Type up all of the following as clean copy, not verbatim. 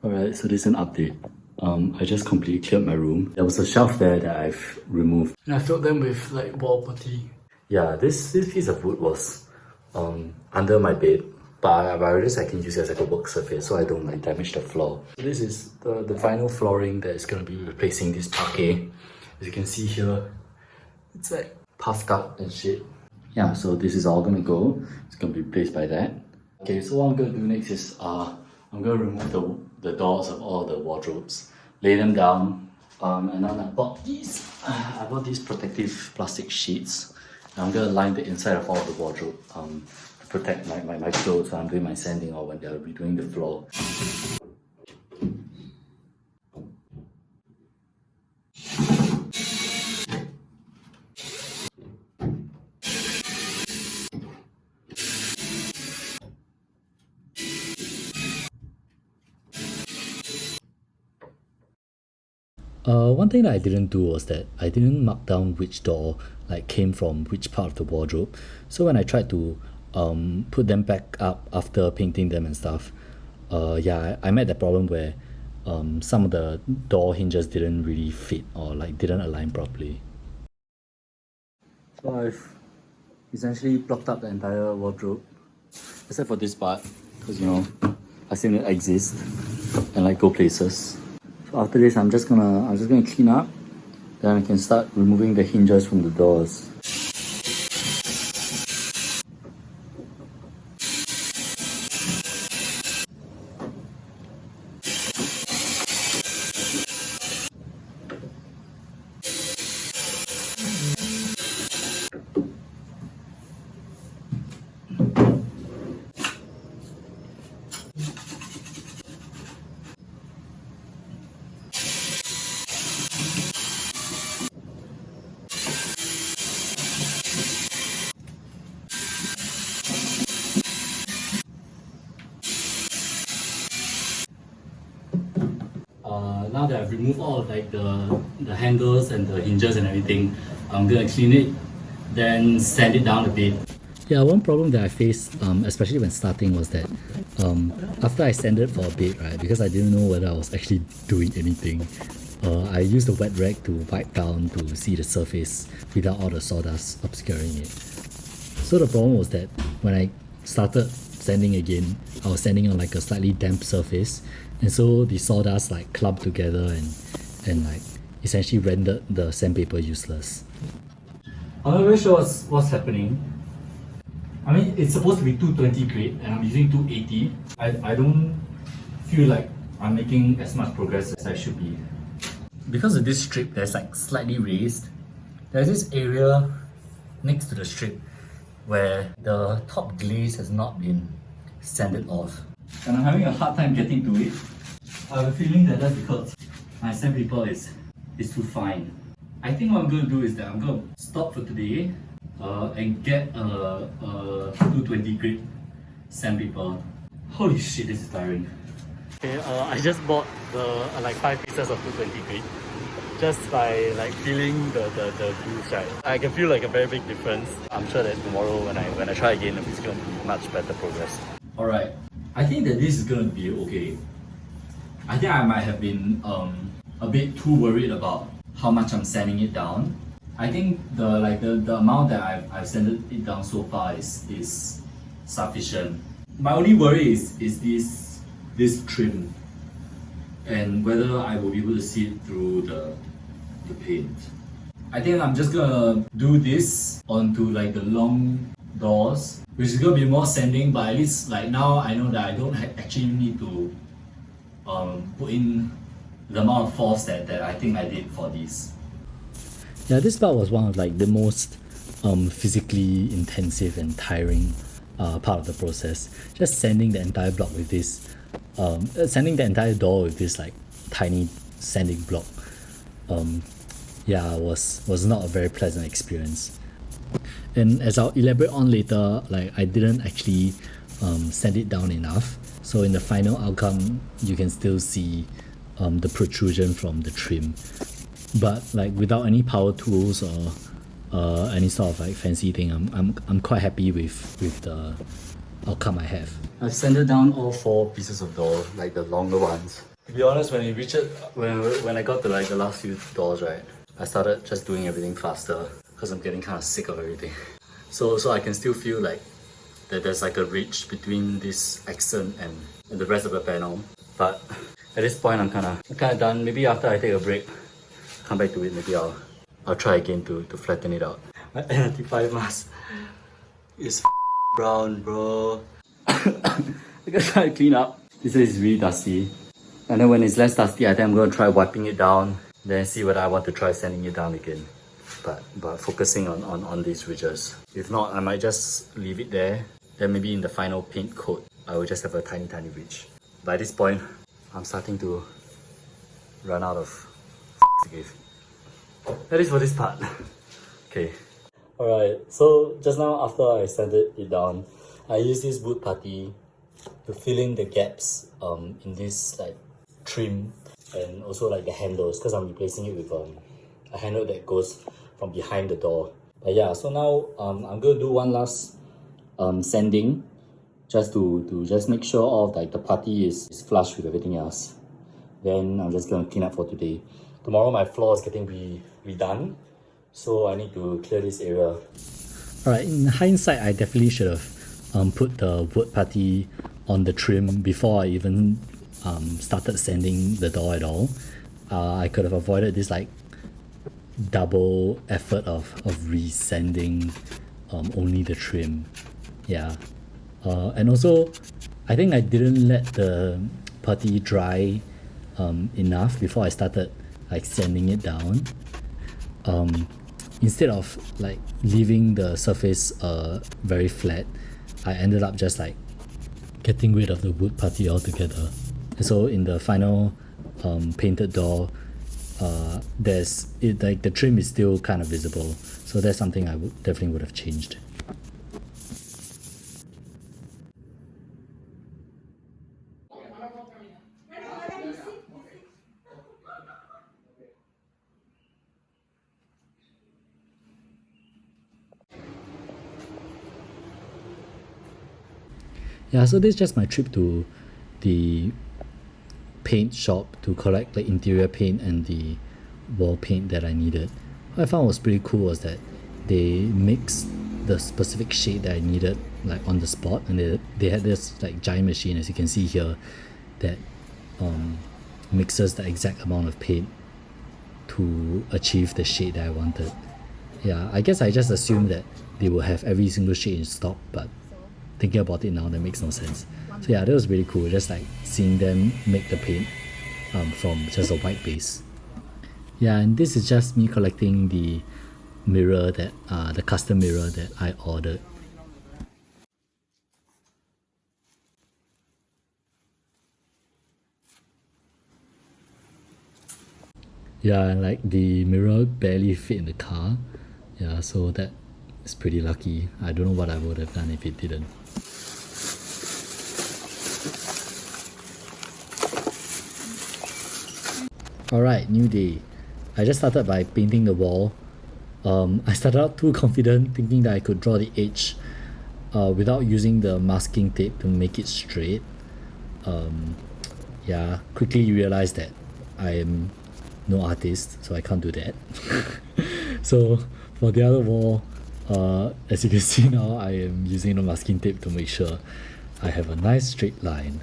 Alright, so this is an update. I just completely cleared my room. There was a shelf there that I've removed. And I filled them with like wall putty. Yeah, this piece of wood was under my bed. But I realized I can use it as like a work surface so I don't like damage the floor. So this is the final flooring that is going to be replacing this parquet. As you can see here, it's like puffed up and shit. Yeah, so this is all gonna go. It's gonna be replaced by that. Okay, so what I'm gonna do next is I'm gonna remove the doors of all the wardrobes, lay them down, and then I bought these. I bought these protective plastic sheets. And I'm gonna line the inside of all the wardrobe to protect my clothes when I'm doing my sanding or when they're redoing the floor. One thing that I didn't do was that I didn't mark down which door like came from which part of the wardrobe. So when I tried to put them back up after painting them and stuff, yeah, I met that problem where some of the door hinges didn't really fit or like didn't align properly. So I've essentially blocked up the entire wardrobe, except for this part, because you know, I still need to exist and like go places. So after this, I'm just gonna clean up. Then I can start removing the hinges from the doors. Now that I've removed all of like the handles and the hinges and everything, I'm gonna clean it, then sand it down a bit. Yeah, one problem that I faced, especially when starting, was that after I sanded for a bit, right, because I didn't know whether I was actually doing anything, I used a wet rag to wipe down to see the surface without all the sawdust obscuring it. So the problem was that when I started sanding again, I was sanding on like a slightly damp surface, and so the sawdust like clumped together and like essentially rendered the sandpaper useless. I'm not really sure what's happening. I mean, it's supposed to be 220 grit and I'm using 280. I don't feel like I'm making as much progress as I should be. Because of this strip that's like slightly raised, there's this area next to the strip where the top glaze has not been sanded off. And I'm having a hard time getting to it. I have a feeling that that's because my sandpaper is too fine. I think what I'm going to do is that I'm going to stop for today and get a 220 grit sandpaper. Holy shit, this is tiring. Okay, I just bought the like 5 pieces of 220 grit. Just by like feeling the grooves, right? I can feel like a very big difference. I'm sure that tomorrow when I try again, it's going to be much better progress. Alright, I think that this is going to be okay. I think I might have been a bit too worried about how much I'm sanding it down. I think the amount that I've sanded it down so far is sufficient. My only worry is this trim and whether I will be able to see it through the paint. I think I'm just gonna do this onto like the long doors, which is gonna be more sanding, but at least like now I know that I don't actually need to put in the amount of force that I think I did for these. Yeah, this part was one of like the most physically intensive and tiring part of the process. Just sanding the entire block with this, sanding the entire door with this like tiny sanding block. Yeah, was not a very pleasant experience. And as I'll elaborate on later, like I didn't actually sand it down enough. So in the final outcome, you can still see the protrusion from the trim. But like without any power tools or any sort of like fancy thing, I'm quite happy with the outcome I have. I've sanded down all 4 pieces of door, like the longer ones. To be honest, when when I got to like the last few doors, right, I started just doing everything faster because I'm getting kind of sick of everything. So I can still feel like that there's like a ridge between this accent and the rest of the panel. But at this point, I'm kind of done. Maybe after I take a break, come back to it. Maybe I'll try again to flatten it out. My N95 mask is brown, bro. I gotta try to clean up. This is really dusty. And then when it's less dusty, I think I'm gonna try wiping it down, then see whether I want to try sanding it down again. But focusing on these ridges. If not, I might just leave it there. Then maybe in the final paint coat, I will just have a tiny ridge. By this point, I'm starting to run out of to give. That is for this part. Okay. Alright, so just now after I sanded it down, I used this wood putty to fill in the gaps in this like trim and also like the handles, because I'm replacing it with a handle that goes from behind the door. But yeah, so now I'm going to do one last sanding just to just make sure all of like the putty is flush with everything else. Then I'm just going to clean up for today. Tomorrow my floor is getting redone, so I need to clear this area. Alright, in hindsight, I definitely should have put the wood putty on the trim before I even started sanding the door at all. I could have avoided this like double effort of resanding only the trim. Yeah. And also, I think I didn't let the putty dry enough before I started like sanding it down. Instead of like leaving the surface very flat, I ended up just like getting rid of the wood putty altogether. So in the final painted door, like the trim is still kind of visible. So that's something I definitely would have changed. Yeah, so this is just my trip to the paint shop to collect the interior paint and the wall paint that I needed. What I found was pretty cool was that they mixed the specific shade that I needed like on the spot, and they had this like giant machine, as you can see here, that mixes the exact amount of paint to achieve the shade that I wanted. Yeah, I guess I just assumed that they will have every single shade in stock, but thinking about it now, that makes no sense. So yeah, that was really cool, just like seeing them make the paint from just a white base. Yeah, and this is just me collecting the mirror that the custom mirror that I ordered. Yeah, and like the mirror barely fit in the car. Yeah, so that is pretty lucky. I don't know what I would have done if it didn't. Alright, new day. I just started by painting the wall. I started out too confident, thinking that I could draw the edge without using the masking tape to make it straight. Yeah, quickly realized that I am no artist, so I can't do that. So for the other wall, as you can see now, I am using the masking tape to make sure I have a nice straight line.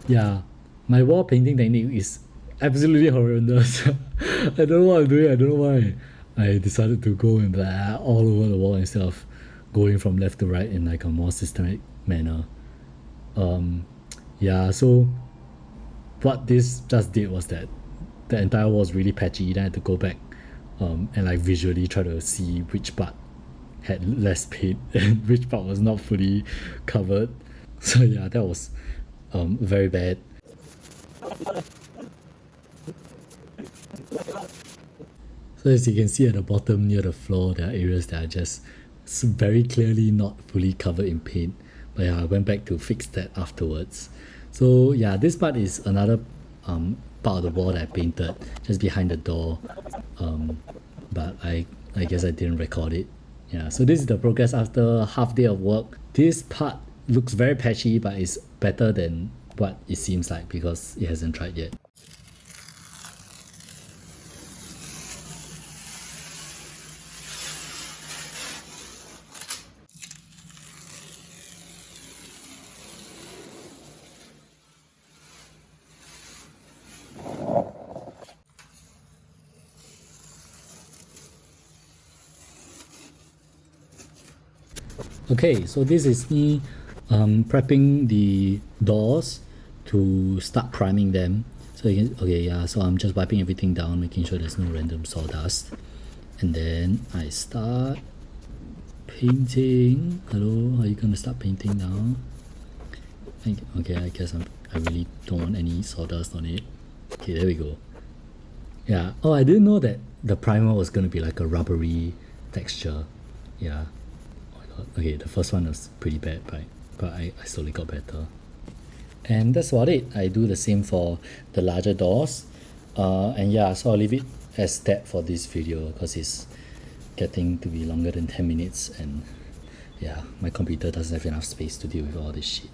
Yeah, my wall painting technique is absolutely horrendous. I don't know what I'm doing, I don't know why. I decided to go and blah all over the wall instead of going from left to right in like a more systematic manner. Yeah, so what this just did was that the entire wall was really patchy. Then I had to go back and like visually try to see which part had less paint and which part was not fully covered. So yeah, that was very bad. So as you can see at the bottom near the floor, there are areas that are just very clearly not fully covered in paint. But yeah, I went back to fix that afterwards. So yeah, this part is another part of the wall that I painted just behind the door. But I guess I didn't record it. Yeah, so this is the progress after half day of work. This part looks very patchy, but it's better than what it seems like because it hasn't tried yet. Okay, so this is me prepping the doors to start priming them. So you can, okay, yeah, so I'm just wiping everything down, making sure there's no random sawdust. And then I start painting. Hello, are you gonna start painting now? Okay, I guess I really don't want any sawdust on it. Okay, there we go. Yeah, oh, I didn't know that the primer was gonna be like a rubbery texture. Yeah. Okay, the first one was pretty bad, but I slowly got better. And that's about it. I do the same for the larger doors. And yeah, so I'll leave it as that for this video because it's getting to be longer than 10 minutes and yeah, my computer doesn't have enough space to deal with all this shit.